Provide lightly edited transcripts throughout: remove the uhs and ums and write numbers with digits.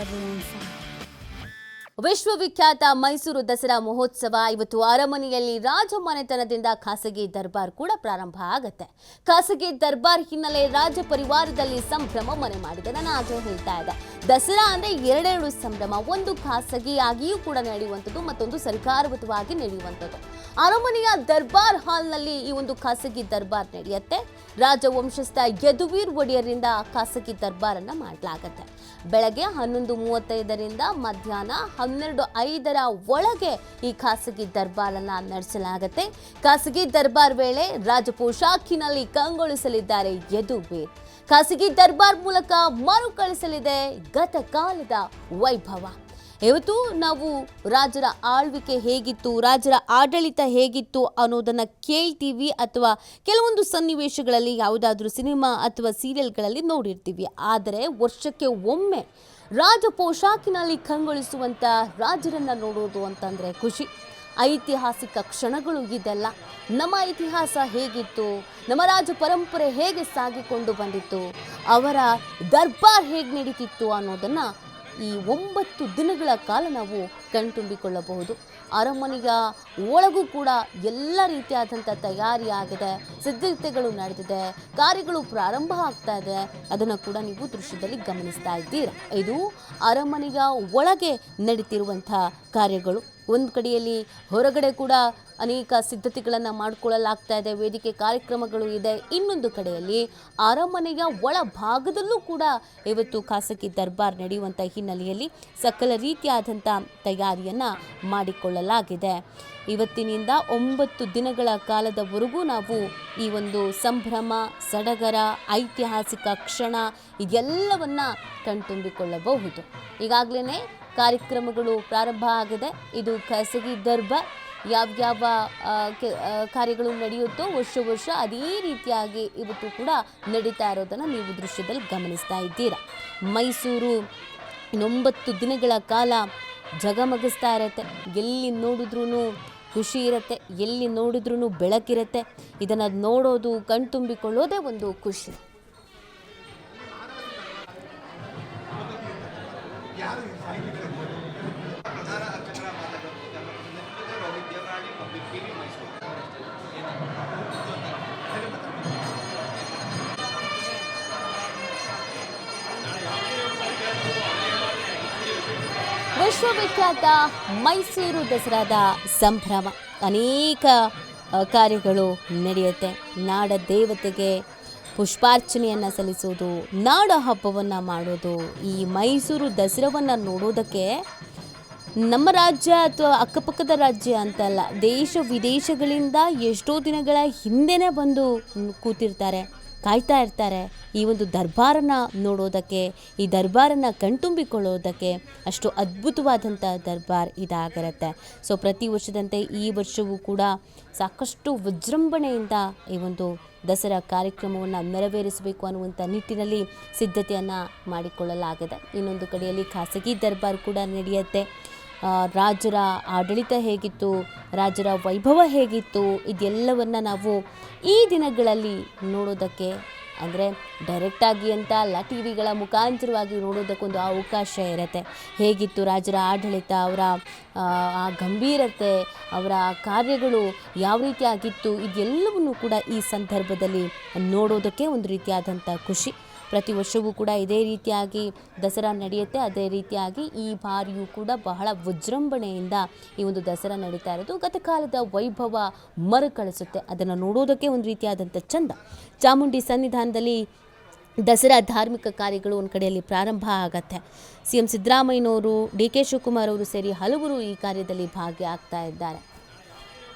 everyone fine. ವಿಶ್ವವಿಖ್ಯಾತ ಮೈಸೂರು ದಸರಾ ಮಹೋತ್ಸವ ಇವತ್ತು ಅರಮನೆಯಲ್ಲಿ ರಾಜಮನೆತನದಿಂದ ಖಾಸಗಿ ದರ್ಬಾರ್ ಕೂಡ ಪ್ರಾರಂಭ ಆಗುತ್ತೆ. ಖಾಸಗಿ ದರ್ಬಾರ್ ಹಿನ್ನೆಲೆ ರಾಜ ಪರಿವಾರದಲ್ಲಿ ಸಂಭ್ರಮ ಮನೆ ಮಾಡಿದೆ. ನಾನು ಆಗಲೇ ಹೇಳ್ತಾ ಇದ್ದೆ, ದಸರಾ ಅಂದ್ರೆ ಎರಡೆರಡು ಸಂಭ್ರಮ, ಒಂದು ಖಾಸಗಿಯಾಗಿಯೂ ಕೂಡ ನಡೆಯುವಂಥದ್ದು, ಮತ್ತೊಂದು ಸರ್ಕಾರಬದ್ಧವಾಗಿ ನಡೆಯುವಂಥದ್ದು. ಅರಮನೆಯ ದರ್ಬಾರ್ ಹಾಲ್ನಲ್ಲಿ ಈ ಒಂದು ಖಾಸಗಿ ದರ್ಬಾರ್ ನಡೆಯುತ್ತೆ. ರಾಜವಂಶಸ್ಥ ಯದುವೀರ್ ಒಡೆಯರಿಂದ ಖಾಸಗಿ ದರ್ಬಾರನ್ನ ಮಾಡಲಾಗುತ್ತೆ. ಬೆಳಗ್ಗೆ 11:35ರಿಂದ ಮಧ್ಯಾಹ್ನ 12:05 ಒಳಗೆ ಈ ಖಾಸಗಿ ದರ್ಬಾರನ್ನ ನಡೆಸಲಾಗುತ್ತೆ. ಖಾಸಗಿ ದರ್ಬಾರ್ ವೇಳೆ ರಾಜ ಪೋಷಾಕಿನಲ್ಲಿ ಕಂಗೊಳಿಸಲಿದ್ದಾರೆ ಯದುವೀರ್. ಖಾಸಗಿ ದರ್ಬಾರ್ ಮೂಲಕ ಮರುಕಳಿಸಲಿದೆ ಗತಕಾಲದ ವೈಭವ. ಇವತ್ತು ನಾವು ರಾಜರ ಆಳ್ವಿಕೆ ಹೇಗಿತ್ತು, ರಾಜರ ಆಡಳಿತ ಹೇಗಿತ್ತು ಅನ್ನೋದನ್ನ ಕೇಳ್ತೀವಿ, ಅಥವಾ ಕೆಲವೊಂದು ಸನ್ನಿವೇಶಗಳಲ್ಲಿ ಯಾವುದಾದ್ರೂ ಸಿನಿಮಾ ಅಥವಾ ಸೀರಿಯಲ್ಗಳಲ್ಲಿ ನೋಡಿರ್ತೀವಿ. ಆದರೆ ವರ್ಷಕ್ಕೆ ಒಮ್ಮೆ ರಾಜ ಪೋಷಾಕಿನಲ್ಲಿ ಕಂಗೊಳಿಸುವಂಥ ರಾಜರನ್ನ ನೋಡೋದು ಅಂತಂದರೆ ಖುಷಿ. ಐತಿಹಾಸಿಕ ಕ್ಷಣಗಳು ಇದೆಲ್ಲ. ನಮ್ಮ ಇತಿಹಾಸ ಹೇಗಿತ್ತು, ನಮ್ಮ ರಾಜ ಪರಂಪರೆ ಹೇಗೆ ಸಾಗಿಕೊಂಡು ಬಂದಿತ್ತು, ಅವರ ದರ್ಬಾರ್ ಹೇಗೆ ನಡೀತಿತ್ತು ಅನ್ನೋದನ್ನು ಈ 9 ದಿನಗಳ ಕಾಲ ನಾವು ಕಣ್ತುಂಬಿಕೊಳ್ಳಬಹುದು. ಅರಮನೆಯ ಒಳಗೂ ಕೂಡ ಎಲ್ಲ ರೀತಿಯಾದಂಥ ತಯಾರಿ ಆಗಿದೆ, ಸಿದ್ಧತೆಗಳು ನಡೆದಿದೆ, ಕಾರ್ಯಗಳು ಪ್ರಾರಂಭ ಆಗ್ತಾ ಇದೆ. ಅದನ್ನು ಕೂಡ ನೀವು ದೃಶ್ಯದಲ್ಲಿ ಗಮನಿಸ್ತಾ ಇದ್ದೀರಾ. ಇದು ಅರಮನೆಯ ಒಳಗೆ ನಡೀತಿರುವಂಥ ಕಾರ್ಯಗಳು. ಒಂದು ಕಡೆಯಲ್ಲಿ ಹೊರಗಡೆ ಕೂಡ ಅನೇಕ ಸಿದ್ಧತೆಗಳನ್ನು ಮಾಡಿಕೊಳ್ಳಲಾಗ್ತಾ ಇದೆ, ವೇದಿಕೆ ಕಾರ್ಯಕ್ರಮಗಳು ಇದೆ. ಇನ್ನೊಂದು ಕಡೆಯಲ್ಲಿ ಅರಮನೆಯ ಒಳ ಭಾಗದಲ್ಲೂ ಕೂಡ ಇವತ್ತು ಖಾಸಗಿ ದರ್ಬಾರ್ ನಡೆಯುವಂಥ ಹಿನ್ನೆಲೆಯಲ್ಲಿ ಸಕಲ ರೀತಿಯಾದಂಥ ತಯಾರಿಯನ್ನು ಮಾಡಿಕೊಳ್ಳಲಾಗಿದೆ. ಇವತ್ತಿನಿಂದ 9 ದಿನಗಳ ಕಾಲದವರೆಗೂ ನಾವು ಈ ಒಂದು ಸಂಭ್ರಮ, ಸಡಗರ, ಐತಿಹಾಸಿಕ ಕ್ಷಣ ಇದೆಲ್ಲವನ್ನ ಕಣ್ತುಂಬಿಕೊಳ್ಳಬಹುದು. ಈಗಾಗಲೇ ಕಾರ್ಯಕ್ರಮಗಳು ಪ್ರಾರಂಭ ಆಗಿದೆ. ಇದು ಖಾಸಗಿ ದರ್ಬಾರ್ ಯಾವ್ಯಾವ ಕಾರ್ಯಗಳು ನಡೆಯುತ್ತೋ ವರ್ಷ ಅದೇ ರೀತಿಯಾಗಿ ಇವತ್ತು ಕೂಡ ನಡೀತಾ ಇರೋದನ್ನು ನೀವು ದೃಶ್ಯದಲ್ಲಿ ಗಮನಿಸ್ತಾ ಇದ್ದೀರಾ. ಮೈಸೂರು 9 ದಿನಗಳ ಕಾಲ ಜಗಮಗಿಸ್ತಾ ಇರುತ್ತೆ. ಎಲ್ಲಿ ನೋಡಿದ್ರೂ ಖುಷಿ ಇರುತ್ತೆ, ಎಲ್ಲಿ ನೋಡಿದ್ರೂ ಬೆಳಕಿರುತ್ತೆ. ಇದನ್ನು ನೋಡೋದು, ಕಣ್ತುಂಬಿಕೊಳ್ಳೋದೇ ಒಂದು ಖುಷಿ. ವಿಶ್ವವಿಖ್ಯಾತ ಮೈಸೂರು ದಸರಾದ ಸಂಭ್ರಮ, ಅನೇಕ ಕಾರ್ಯಗಳು ನಡೆಯುತ್ತೆ. ನಾಡ ದೇವತೆಗೆ ಪುಷ್ಪಾರ್ಚನೆಯನ್ನು ಸಲ್ಲಿಸೋದು, ನಾಡ ಹಬ್ಬವನ್ನು ಮಾಡೋದು. ಈ ಮೈಸೂರು ದಸರಾವನ್ನು ನೋಡೋದಕ್ಕೆ ನಮ್ಮ ರಾಜ್ಯ ಅಥವಾ ಅಕ್ಕಪಕ್ಕದ ರಾಜ್ಯ ಅಂತಲ್ಲ, ದೇಶ ವಿದೇಶಗಳಿಂದ ಎಷ್ಟೋ ದಿನಗಳ ಹಿಂದೆನೇ ಬಂದು ಕೂತಿರ್ತಾರೆ, ಕಾಯ್ತಾ ಇರ್ತಾರೆ ಈ ಒಂದು ದರ್ಬಾರನ್ನು ನೋಡೋದಕ್ಕೆ, ಈ ದರ್ಬಾರನ್ನು ಕಣ್ತುಂಬಿಕೊಳ್ಳೋದಕ್ಕೆ. ಅಷ್ಟು ಅದ್ಭುತವಾದಂಥ ದರ್ಬಾರ್ ಇದಾಗಿರುತ್ತೆ. ಸೊ ಪ್ರತಿ ವರ್ಷದಂತೆ ಈ ವರ್ಷವೂ ಕೂಡ ಸಾಕಷ್ಟು ವಿಜೃಂಭಣೆಯಿಂದ ಈ ಒಂದು ದಸರಾ ಕಾರ್ಯಕ್ರಮವನ್ನು ನೆರವೇರಿಸಬೇಕು ಅನ್ನುವಂಥ ನಿಟ್ಟಿನಲ್ಲಿ ಸಿದ್ಧತೆಯನ್ನು ಮಾಡಿಕೊಳ್ಳಲಾಗಿದೆ. ಇನ್ನೊಂದು ಕಡೆಯಲ್ಲಿ ಖಾಸಗಿ ದರ್ಬಾರ್ ಕೂಡ ನಡೆಯುತ್ತೆ. ರಾಜರ ಆಡಳಿತ ಹೇಗಿತ್ತು, ರಾಜರ ವೈಭವ ಹೇಗಿತ್ತು, ಇದೆಲ್ಲವನ್ನು ನಾವು ಈ ದಿನಗಳಲ್ಲಿ ನೋಡೋದಕ್ಕೆ, ಅಂದರೆ ಡೈರೆಕ್ಟಾಗಿ ಅಂತ ಅಲ್ಲ, ಟಿ ವಿಗಳ ಮುಖಾಂತರವಾಗಿ ನೋಡೋದಕ್ಕೊಂದು ಅವಕಾಶ ಇರುತ್ತೆ. ಹೇಗಿತ್ತು ರಾಜರ ಆಡಳಿತ, ಅವರ ಆ ಗಂಭೀರತೆ, ಅವರ ಕಾರ್ಯಗಳು ಯಾವ ರೀತಿ ಆಗಿತ್ತು, ಇದೆಲ್ಲವನ್ನು ಕೂಡ ಈ ಸಂದರ್ಭದಲ್ಲಿ ನೋಡೋದಕ್ಕೆ ಒಂದು ರೀತಿಯಾದಂಥ ಖುಷಿ. ಪ್ರತಿ ವರ್ಷವೂ ಕೂಡ ಇದೇ ರೀತಿಯಾಗಿ ದಸರಾ ನಡೆಯುತ್ತೆ. ಅದೇ ರೀತಿಯಾಗಿ ಈ ಬಾರಿಯೂ ಕೂಡ ಬಹಳ ವಿಜೃಂಭಣೆಯಿಂದ ಈ ಒಂದು ದಸರಾ ನಡೀತಾ ಇರೋದು ಗತಕಾಲದ ವೈಭವ ಮರುಕಳಿಸುತ್ತೆ. ಅದನ್ನು ನೋಡೋದಕ್ಕೆ ಒಂದು ರೀತಿಯಾದಂಥ ಚಂದ. ಚಾಮುಂಡಿ ಸನ್ನಿಧಾನದಲ್ಲಿ ದಸರಾ ಧಾರ್ಮಿಕ ಕಾರ್ಯಗಳು ಒಂದು ಕಡೆಯಲ್ಲಿ ಪ್ರಾರಂಭ ಆಗತ್ತೆ. CM ಸಿದ್ದರಾಮಯ್ಯನವರು, DK ಶಿವಕುಮಾರ್ ಅವರು ಸೇರಿ ಹಲವರು ಈ ಕಾರ್ಯದಲ್ಲಿ ಭಾಗಿಯಾಗ್ತಾ ಇದ್ದಾರೆ.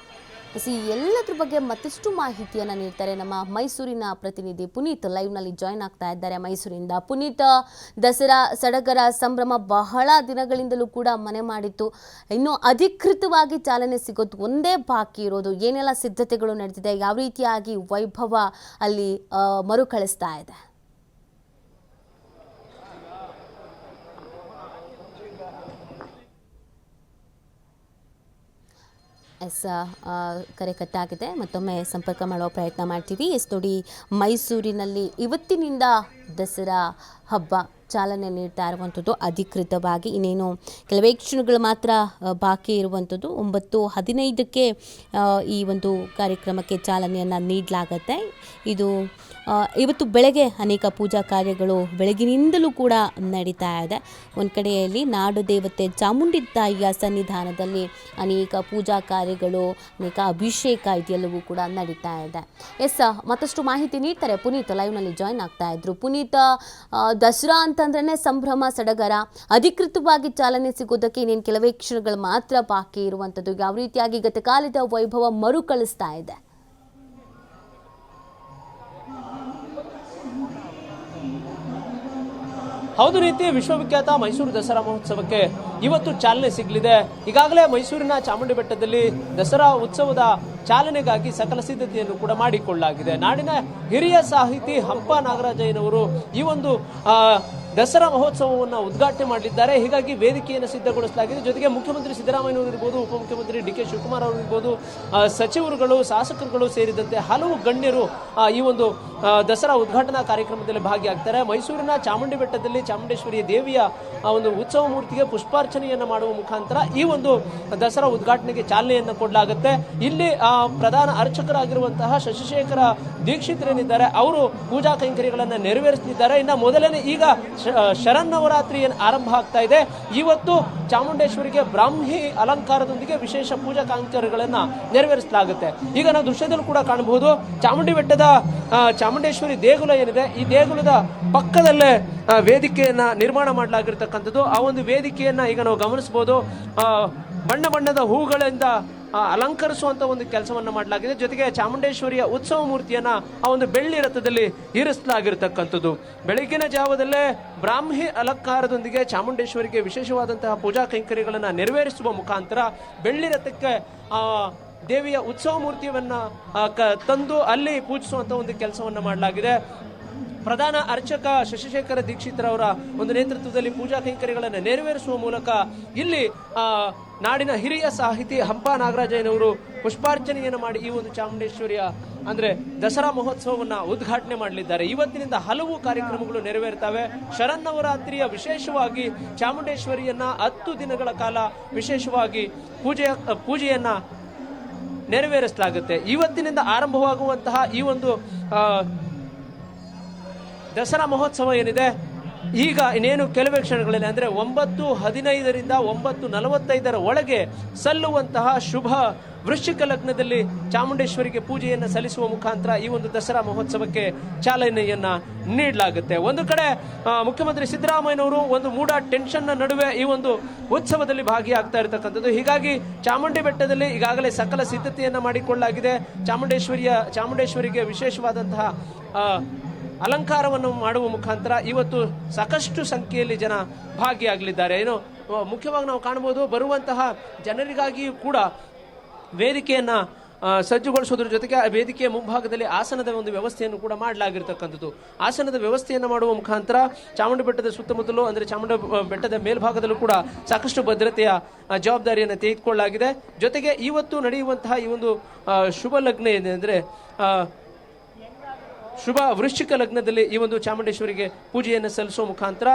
ಎಲ್ಲದ್ರ ಬಗ್ಗೆ ಮತ್ತಷ್ಟು ಮಾಹಿತಿಯನ್ನು ನೀಡ್ತಾರೆ ನಮ್ಮ ಮೈಸೂರಿನ ಪ್ರತಿನಿಧಿ ಪುನೀತ್. ಲೈವ್ನಲ್ಲಿ ಜಾಯ್ನ್ ಆಗ್ತಾ ಇದ್ದಾರೆ ಮೈಸೂರಿಂದ. ಪುನೀತ್, ದಸರಾ ಸಡಗರ ಸಂಭ್ರಮ ಬಹಳ ದಿನಗಳಿಂದಲೂ ಕೂಡ ಮನೆ ಮಾಡಿತ್ತು. ಇನ್ನು ಅಧಿಕೃತವಾಗಿ ಚಾಲನೆ ಸಿಗೋದು ಒಂದೇ ಬಾಕಿ ಇರೋದು. ಏನೆಲ್ಲ ಸಿದ್ಧತೆಗಳು ನಡೆದಿದೆ, ಯಾವ ರೀತಿಯಾಗಿ ವೈಭವ ಅಲ್ಲಿ ಮರುಕಳಿಸ್ತಾ ಇದೆ? ಎಸ್, ಕರೆ ಕಟ್ಟಾಗಿದೆ. ಮತ್ತೊಮ್ಮೆ ಸಂಪರ್ಕ ಮಾಡುವ ಪ್ರಯತ್ನ ಮಾಡ್ತೀವಿ. ನೋಡಿ, ಮೈಸೂರಿನಲ್ಲಿ ಇವತ್ತಿನಿಂದ ದಸರಾ ಹಬ್ಬ ಚಾಲನೆ ನೀಡ್ತಾ ಇರುವಂಥದ್ದು ಅಧಿಕೃತವಾಗಿ. ಇನ್ನೇನು ಕೆಲವೇ ಕ್ಷಣಗಳು ಮಾತ್ರ ಬಾಕಿ ಇರುವಂಥದ್ದು. 9:15ಕ್ಕೆ ಈ ಒಂದು ಕಾರ್ಯಕ್ರಮಕ್ಕೆ ಚಾಲನೆಯನ್ನು ನೀಡಲಾಗತ್ತೆ. ಇದು ಇವತ್ತು ಬೆಳಗ್ಗೆ ಅನೇಕ ಪೂಜಾ ಕಾರ್ಯಗಳು ಬೆಳಗಿನಿಂದಲೂ ಕೂಡ ನಡೀತಾ ಇದೆ. ಒಂದು ಕಡೆಯಲ್ಲಿ ನಾಡು ದೇವತೆ ಚಾಮುಂಡಿ ತಾಯಿಯ ಸನ್ನಿಧಾನದಲ್ಲಿ ಅನೇಕ ಪೂಜಾ ಕಾರ್ಯಗಳು, ಅನೇಕ ಅಭಿಷೇಕ ಇದೆಲ್ಲವೂ ಕೂಡ ನಡೀತಾ ಇದೆ. ಮತ್ತಷ್ಟು ಮಾಹಿತಿ ನೀಡ್ತಾರೆ ಪುನೀತ್, ಲೈವ್ನಲ್ಲಿ ಜಾಯ್ನ್ ಆಗ್ತಾ ಇದ್ರು. ಪುನೀತ್, ದಸರಾ ಅಂತಂದ್ರೇ ಸಂಭ್ರಮ ಸಡಗರ, ಅಧಿಕೃತವಾಗಿ ಚಾಲನೆ ಸಿಗೋದಕ್ಕೆ ಇನ್ನೇನು ಕೆಲವೇ ಕ್ಷಣಗಳು ಮಾತ್ರ ಬಾಕಿ ಇರುವಂಥದ್ದು. ಯಾವ ರೀತಿಯಾಗಿ ಗತಕಾಲದ ವೈಭವ ಮರುಕಳಿಸ್ತಾ ಇದೆ? ಹೌದು ರೀತಿ ವಿಶ್ವವಿಖ್ಯಾತ ಮೈಸೂರು ದಸರಾ ಮಹೋತ್ಸವಕ್ಕೆ ಇವತ್ತು ಚಾಲನೆ ಸಿಗಲಿದೆ. ಈಗಾಗಲೇ ಮೈಸೂರಿನ ಚಾಮುಂಡಿ ಬೆಟ್ಟದಲ್ಲಿ ದಸರಾ ಉತ್ಸವದ ಚಾಲನೆಗಾಗಿ ಸಕಲ ಸಿದ್ಧತೆಯನ್ನು ಕೂಡ ಮಾಡಿಕೊಳ್ಳಲಾಗಿದೆ. ನಾಡಿನ ಹಿರಿಯ ಸಾಹಿತಿ ಹಂಪ ನಾಗರಾಜಯ್ಯನವರು ಈ ಒಂದು ದಸರಾ ಮಹೋತ್ಸವವನ್ನು ಉದ್ಘಾಟನೆ ಮಾಡಲಿದ್ದಾರೆ. ಹೀಗಾಗಿ ವೇದಿಕೆಯನ್ನು ಸಿದ್ಧಗೊಳಿಸಲಾಗಿದೆ. ಜೊತೆಗೆ ಮುಖ್ಯಮಂತ್ರಿ ಸಿದ್ದರಾಮಯ್ಯನವರು ಇರ್ಬೋದು, ಉಪಮುಖ್ಯಮಂತ್ರಿ ಡಿ.ಕೆ. ಶಿವಕುಮಾರ್ ಅವರು ಇರ್ಬೋದು, ಸಚಿವರುಗಳು, ಶಾಸಕರುಗಳು ಸೇರಿದಂತೆ ಹಲವು ಗಣ್ಯರು ಈ ಒಂದು ದಸರಾ ಉದ್ಘಾಟನಾ ಕಾರ್ಯಕ್ರಮದಲ್ಲಿ ಭಾಗಿಯಾಗ್ತಾರೆ. ಮೈಸೂರಿನ ಚಾಮುಂಡಿ ಬೆಟ್ಟದಲ್ಲಿ ಚಾಮುಂಡೇಶ್ವರಿ ದೇವಿಯ ಒಂದು ಉತ್ಸವ ಮೂರ್ತಿಗೆ ಪುಷ್ಪಾರ್ಚನೆಯನ್ನು ಮಾಡುವ ಮುಖಾಂತರ ಈ ಒಂದು ದಸರಾ ಉದ್ಘಾಟನೆಗೆ ಚಾಲನೆಯನ್ನು ಕೊಡಲಾಗುತ್ತೆ. ಇಲ್ಲಿ ಪ್ರಧಾನ ಅರ್ಚಕರಾಗಿರುವಂತಹ ಶಶಿಶೇಖರ ದೀಕ್ಷಿತರೇನಿದ್ದಾರೆ, ಅವರು ಪೂಜಾ ಕೈಂಕರ್ಯಗಳನ್ನು ನೆರವೇರಿಸಲಿದ್ದಾರೆ. ಇನ್ನು ಮೊದಲನೇ ಈಗ ಶರನ್ನವರಾತ್ರಿ ಆರಂಭ ಆಗ್ತಾ ಇದೆ. ಇವತ್ತು ಚಾಮುಂಡೇಶ್ವರಿಗೆ ಬ್ರಾಹ್ಮಿ ಅಲಂಕಾರದೊಂದಿಗೆ ವಿಶೇಷ ಪೂಜಾ ಕೈಂಕರ್ಯಗಳನ್ನು ನೆರವೇರಿಸಲಾಗುತ್ತೆ. ಈಗ ನಾವು ದೃಶ್ಯದಲ್ಲಿ ಕೂಡ ಕಾಣಬಹುದು, ಚಾಮುಂಡಿ ಬೆಟ್ಟದ ಚಾಮುಂಡೇಶ್ವರಿ ದೇಗುಲ ಏನಿದೆ, ಈ ದೇಗುಲದ ಪಕ್ಕದಲ್ಲೇ ವೇದಿಕೆಯನ್ನ ನಿರ್ಮಾಣ ಮಾಡಲಾಗಿರ್ತಕ್ಕಂಥದ್ದು. ಆ ಒಂದು ವೇದಿಕೆಯನ್ನ ಈಗ ನಾವು ಗಮನಿಸಬಹುದು. ಬಣ್ಣ ಬಣ್ಣದ ಹೂಗಳಿಂದ ಅಲಂಕರಿಸುವಂತ ಒಂದು ಕೆಲಸವನ್ನ ಮಾಡಲಾಗಿದೆ. ಜೊತೆಗೆ ಚಾಮುಂಡೇಶ್ವರಿಯ ಉತ್ಸವ ಮೂರ್ತಿಯನ್ನ ಆ ಒಂದು ಬೆಳ್ಳಿ ರಥದಲ್ಲಿ ಇರಿಸಲಾಗಿರ್ತಕ್ಕಂಥದ್ದು. ಬೆಳಗಿನ ಜಾವದಲ್ಲೇ ಬ್ರಾಹ್ಮಿ ಅಲಂಕಾರದೊಂದಿಗೆ ಚಾಮುಂಡೇಶ್ವರಿಗೆ ವಿಶೇಷವಾದಂತಹ ಪೂಜಾ ಕೈಂಕರ್ಯಗಳನ್ನ ನೆರವೇರಿಸುವ ಮುಖಾಂತರ ಬೆಳ್ಳಿ ರಥಕ್ಕೆ ದೇವಿಯ ಉತ್ಸವ ಮೂರ್ತಿಯನ್ನ ತಂದು ಅಲ್ಲಿ ಪೂಜಿಸುವಂತ ಒಂದು ಕೆಲಸವನ್ನ ಮಾಡಲಾಗಿದೆ. ಪ್ರಧಾನ ಅರ್ಚಕ ಶಶಿಶೇಖರ ದೀಕ್ಷಿತರವರ ಒಂದು ನೇತೃತ್ವದಲ್ಲಿ ಪೂಜಾ ಕೈಂಕರ್ಯಗಳನ್ನು ನೆರವೇರಿಸುವ ಮೂಲಕ ಇಲ್ಲಿ ನಾಡಿನ ಹಿರಿಯ ಸಾಹಿತಿ ಹಂಪ ನಾಗರಾಜಯ್ಯನವರು ಪುಷ್ಪಾರ್ಚನೆಯನ್ನು ಮಾಡಿ ಈ ಒಂದು ಚಾಮುಂಡೇಶ್ವರಿಯ ಅಂದ್ರೆ ದಸರಾ ಮಹೋತ್ಸವವನ್ನ ಉದ್ಘಾಟನೆ ಮಾಡಲಿದ್ದಾರೆ. ಇವತ್ತಿನಿಂದ ಹಲವು ಕಾರ್ಯಕ್ರಮಗಳು ನೆರವೇರ್ತವೆ. ಶರನ್ನವರಾತ್ರಿಯ ವಿಶೇಷವಾಗಿ ಚಾಮುಂಡೇಶ್ವರಿಯನ್ನ 10 ದಿನಗಳ ಕಾಲ ವಿಶೇಷವಾಗಿ ಪೂಜೆಯನ್ನ ನೆರವೇರಿಸಲಾಗುತ್ತೆ. ಇವತ್ತಿನಿಂದ ಆರಂಭವಾಗುವಂತಹ ಈ ಒಂದು ದಸರಾ ಮಹೋತ್ಸವ ಏನಿದೆ, ಈಗ ಇನ್ನೇನು ಕೆಲವೇ ಕ್ಷಣಗಳಲ್ಲಿ ಅಂದ್ರೆ 9:15ರಿಂದ 9:45 ಒಳಗೆ ಸಲ್ಲುವಂತಹ ಶುಭ ವೃಶ್ಚಿಕ ಲಗ್ನದಲ್ಲಿ ಚಾಮುಂಡೇಶ್ವರಿಗೆ ಪೂಜೆಯನ್ನು ಸಲ್ಲಿಸುವ ಮುಖಾಂತರ ಈ ಒಂದು ದಸರಾ ಮಹೋತ್ಸವಕ್ಕೆ ಚಾಲನೆಯನ್ನ ನೀಡಲಾಗುತ್ತೆ. ಒಂದು ಕಡೆ ಮುಖ್ಯಮಂತ್ರಿ ಸಿದ್ದರಾಮಯ್ಯನವರು ಒಂದು ಮೂಡ ಟೆನ್ಷನ್ ನಡುವೆ ಈ ಒಂದು ಉತ್ಸವದಲ್ಲಿ ಭಾಗಿಯಾಗ್ತಾ ಇರತಕ್ಕಂಥದ್ದು. ಹೀಗಾಗಿ ಚಾಮುಂಡಿ ಬೆಟ್ಟದಲ್ಲಿ ಈಗಾಗಲೇ ಸಕಲ ಸಿದ್ಧತೆಯನ್ನ ಮಾಡಿಕೊಳ್ಳಲಾಗಿದೆ. ಚಾಮುಂಡೇಶ್ವರಿಗೆ ವಿಶೇಷವಾದಂತಹ ಅಲಂಕಾರವನ್ನು ಮಾಡುವ ಮುಖಾಂತರ ಇವತ್ತು ಸಾಕಷ್ಟು ಸಂಖ್ಯೆಯಲ್ಲಿ ಜನ ಭಾಗಿಯಾಗಲಿದ್ದಾರೆ. ಏನು ಮುಖ್ಯವಾಗಿ ನಾವು ಕಾಣಬಹುದು, ಬರುವಂತಹ ಜನರಿಗಾಗಿಯೂ ಕೂಡ ವೇದಿಕೆಯನ್ನ ಸಜ್ಜುಗೊಳಿಸೋದ್ರ ಜೊತೆಗೆ ವೇದಿಕೆಯ ಮುಂಭಾಗದಲ್ಲಿ ಆಸನದ ಒಂದು ವ್ಯವಸ್ಥೆಯನ್ನು ಕೂಡ ಮಾಡಲಾಗಿರ್ತಕ್ಕಂಥದ್ದು. ಆಸನದ ವ್ಯವಸ್ಥೆಯನ್ನು ಮಾಡುವ ಮುಖಾಂತರ ಚಾಮುಂಡಿ ಬೆಟ್ಟದ ಸುತ್ತಮುತ್ತಲೂ ಅಂದ್ರೆ ಚಾಮುಂಡಿ ಬೆಟ್ಟದ ಮೇಲ್ಭಾಗದಲ್ಲೂ ಕೂಡ ಸಾಕಷ್ಟು ಭದ್ರತೆಯ ಜವಾಬ್ದಾರಿಯನ್ನು ತೆಗೆದುಕೊಳ್ಳಲಾಗಿದೆ. ಜೊತೆಗೆ ಇವತ್ತು ನಡೆಯುವಂತಹ ಈ ಒಂದು ಶುಭ ಲಗ್ನ ಏನಿದೆ ಅಂದ್ರೆ ಶುಭ ವೃಶ್ಚಿಕ ಲಗ್ನದಲ್ಲಿ ಈ ಒಂದು ಚಾಮುಂಡೇಶ್ವರಿಗೆ ಪೂಜೆಯನ್ನು ಸಲ್ಲಿಸುವ ಮುಖಾಂತರ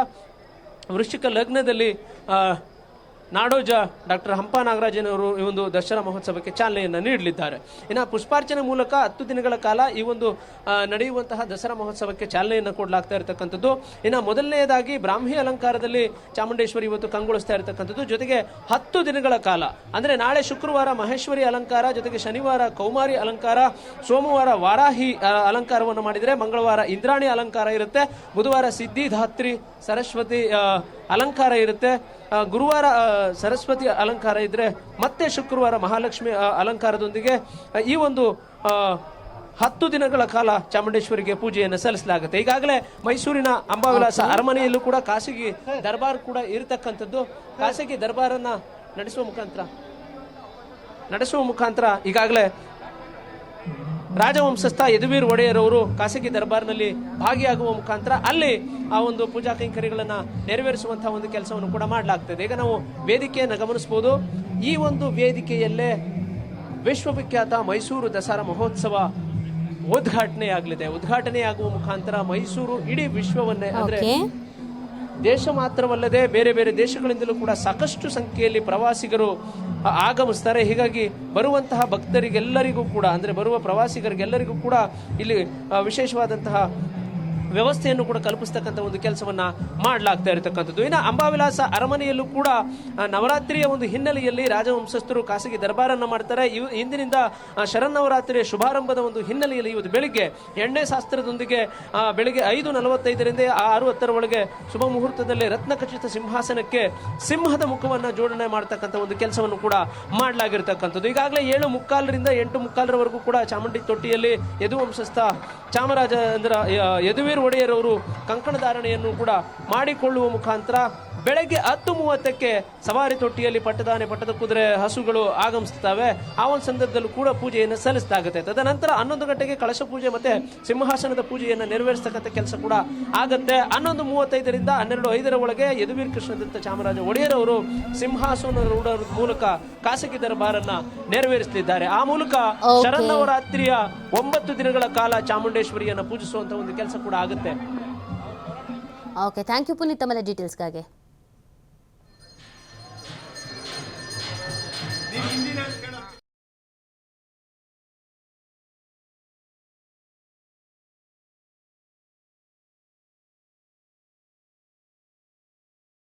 ವೃಶ್ಚಿಕ ಲಗ್ನದಲ್ಲಿ ನಾಡೋಜ ಡಾಕ್ಟರ್ ಹಂಪ ನಾಗರಾಜನವರು ಈ ಒಂದು ದಸರಾ ಮಹೋತ್ಸವಕ್ಕೆ ಚಾಲನೆಯನ್ನು ನೀಡಲಿದ್ದಾರೆ. ಇನ್ನು ಪುಷ್ಪಾರ್ಚನೆ ಮೂಲಕ 10 ದಿನಗಳ ಕಾಲ ಈ ಒಂದು ನಡೆಯುವಂತಹ ದಸರಾ ಮಹೋತ್ಸವಕ್ಕೆ ಚಾಲನೆಯನ್ನು ಕೊಡಲಾಗ್ತಾ ಇರತಕ್ಕಂಥದ್ದು. ಇನ್ನು ಮೊದಲನೆಯದಾಗಿ ಬ್ರಾಹ್ಮಿ ಅಲಂಕಾರದಲ್ಲಿ ಚಾಮುಂಡೇಶ್ವರಿ ಇವತ್ತು ಕಂಗೊಳಿಸ್ತಾ ಇರತಕ್ಕಂಥದ್ದು. ಜೊತೆಗೆ 10 ದಿನಗಳ ಕಾಲ ಅಂದ್ರೆ ನಾಳೆ ಶುಕ್ರವಾರ ಮಹೇಶ್ವರಿ ಅಲಂಕಾರ, ಜೊತೆಗೆ ಶನಿವಾರ ಕೌಮಾರಿ ಅಲಂಕಾರ, ಸೋಮವಾರ ವಾರಾಹಿ ಅಲಂಕಾರವನ್ನು ಮಾಡಿದರೆ ಮಂಗಳವಾರ ಇಂದ್ರಾಣಿ ಅಲಂಕಾರ ಇರುತ್ತೆ, ಬುಧವಾರ ಸಿದ್ಧಿಧಾತ್ರಿ ಸರಸ್ವತಿ ಅಲಂಕಾರ ಇರುತ್ತೆ, ಗುರುವಾರ ಸರಸ್ವತಿ ಅಲಂಕಾರ ಇದ್ರೆ ಮತ್ತೆ ಶುಕ್ರವಾರ ಮಹಾಲಕ್ಷ್ಮಿ ಅಲಂಕಾರದೊಂದಿಗೆ ಈ ಒಂದು 10 ದಿನಗಳ ಕಾಲ ಚಾಮುಂಡೇಶ್ವರಿಗೆ ಪೂಜೆಯನ್ನು ಸಲ್ಲಿಸಲಾಗುತ್ತೆ. ಈಗಾಗಲೇ ಮೈಸೂರಿನ ಅಂಬಾವಿಲಾಸ ಅರಮನೆಯಲ್ಲೂ ಕೂಡ ಖಾಸಗಿ ದರ್ಬಾರ್ ಕೂಡ ಇರತಕ್ಕಂಥದ್ದು. ಖಾಸಗಿ ದರ್ಬಾರನ್ನ ನಡೆಸುವ ಮುಖಾಂತರ ಈಗಾಗಲೇ ರಾಜವಂಶಸ್ಥ ಯದುವೀರ್ ಒಡೆಯರ್ ಅವರು ಖಾಸಗಿ ದರ್ಬಾರ್ನಲ್ಲಿ ಭಾಗಿಯಾಗುವ ಮುಖಾಂತರ ಅಲ್ಲಿ ಆ ಒಂದು ಪೂಜಾ ಕೈಂಕರ್ಯಗಳನ್ನ ನೆರವೇರಿಸುವಂತಹ ಒಂದು ಕೆಲಸವನ್ನು ಕೂಡ ಮಾಡಲಾಗ್ತದೆ. ಈಗ ನಾವು ವೇದಿಕೆಯನ್ನು ಗಮನಿಸಬಹುದು. ಈ ಒಂದು ವೇದಿಕೆಯಲ್ಲೇ ವಿಶ್ವವಿಖ್ಯಾತ ಮೈಸೂರು ದಸರಾ ಮಹೋತ್ಸವ ಉದ್ಘಾಟನೆಯಾಗಲಿದೆ. ಉದ್ಘಾಟನೆಯಾಗುವ ಮುಖಾಂತರ ಮೈಸೂರು ಇಡೀ ವಿಶ್ವವನ್ನೇ ಅಂದ್ರೆ ದೇಶ ಮಾತ್ರವಲ್ಲದೆ ಬೇರೆ ಬೇರೆ ದೇಶಗಳಿಂದಲೂ ಕೂಡ ಸಾಕಷ್ಟು ಸಂಖ್ಯೆಯಲ್ಲಿ ಪ್ರವಾಸಿಗರು ಆಗಮಿಸ್ತಾರೆ. ಹೀಗಾಗಿ ಬರುವಂತಹ ಭಕ್ತರಿಗೆಲ್ಲರಿಗೂ ಕೂಡ ಅಂದ್ರೆ ಬರುವ ಪ್ರವಾಸಿಗರಿಗೆಲ್ಲರಿಗೂ ಕೂಡ ಇಲ್ಲಿ ವಿಶೇಷವಾದಂತಹ ವ್ಯವಸ್ಥೆಯನ್ನು ಕೂಡ ಕಲ್ಪಿಸ್ತಕ್ಕಂಥ ಒಂದು ಕೆಲಸವನ್ನ ಮಾಡಲಾಗ್ತಾ ಇರತಕ್ಕಂಥದ್ದು. ಇನ್ನು ಅಂಬಾವಿಲಾಸ ಅರಮನೆಯಲ್ಲೂ ಕೂಡ ನವರಾತ್ರಿಯ ಒಂದು ಹಿನ್ನೆಲೆಯಲ್ಲಿ ರಾಜವಂಶಸ್ಥರು ಖಾಸಗಿ ದರ್ಬಾರನ್ನು ಮಾಡ್ತಾರೆ. ಇಂದಿನಿಂದ ಶರನ್ನವರಾತ್ರಿಯ ಶುಭಾರಂಭದ ಒಂದು ಹಿನ್ನೆಲೆಯಲ್ಲಿ ಇವತ್ತು ಬೆಳಿಗ್ಗೆ ಎಣ್ಣೆ ಶಾಸ್ತ್ರದೊಂದಿಗೆ ಬೆಳಿಗ್ಗೆ 5:45ರಿಂದ 6:10 ಒಳಗೆ ಶುಭ ಮುಹೂರ್ತದಲ್ಲಿ ರತ್ನಖಚಿತ ಸಿಂಹಾಸನಕ್ಕೆ ಸಿಂಹದ ಮುಖವನ್ನ ಜೋಡಣೆ ಮಾಡತಕ್ಕಂಥ ಒಂದು ಕೆಲಸವನ್ನು ಕೂಡ ಮಾಡಲಾಗಿರ್ತಕ್ಕಂಥದ್ದು. ಈಗಾಗಲೇ 7:45ರಿಂದ 8:45 ಕೂಡ ಚಾಮುಂಡಿ ತೊಟ್ಟಿಯಲ್ಲಿ ಯದುವಂಶಸ್ಥ ಚಾಮರಾಜ ಯದುವೀರ್ ಒಡೆಯರವರು ಕಂಕಣಧಾರಣೆಯನ್ನು ಕೂಡ ಮಾಡಿಕೊಳ್ಳುವ ಮುಖಾಂತರ ಬೆಳಗ್ಗೆ 10:30ಕ್ಕೆ ಸವಾರಿ ತೊಟ್ಟಿಯಲ್ಲಿ ಪಟ್ಟದಾನೆ, ಪಟ್ಟದ ಕುದುರೆ, ಹಸುಗಳು ಆಗಮಿಸುತ್ತವೆ. ಆ ಒಂದು ಸಂದರ್ಭದಲ್ಲೂ ಕೂಡ ಪೂಜೆಯನ್ನು ಸಲ್ಲಿಸಲಾಗುತ್ತೆ. ತದನಂತರ 11 ಗಂಟೆಗೆ ಕಳಶ ಪೂಜೆ ಮತ್ತೆ ಸಿಂಹಾಸನದ ಪೂಜೆಯನ್ನು ನೆರವೇರಿಸತಕ್ಕಂಥ ಕೆಲಸ ಕೂಡ ಆಗುತ್ತೆ. 11:35ರಿಂದ 12:05 ಒಳಗೆ ಯದುವೀರ್ ಕೃಷ್ಣದತ್ತ ಚಾಮರಾಜ ಒಡೆಯರವರು ಸಿಂಹಾಸನದ ಮೂಲಕ ಖಾಸಗಿ ದರ್ಬಾರನ್ನ ನೆರವೇರಿಸಲಿದ್ದಾರೆ. ಆ ಮೂಲಕ ಶರನ್ನವರಾತ್ರಿಯ 9 ದಿನಗಳ ಕಾಲ ಚಾಮುಂಡೇಶ್ವರಿಯನ್ನು ಪೂಜಿಸುವಂತ ಒಂದು ಕೆಲಸ ಕೂಡ ಆಗುತ್ತೆ. ಓಕೆ, ಥ್ಯಾಂಕ್ ಯು ಪುನೀತ್ ತಮ್ಮ ಡೀಟೇಲ್ಸ್ಗಾಗಿ.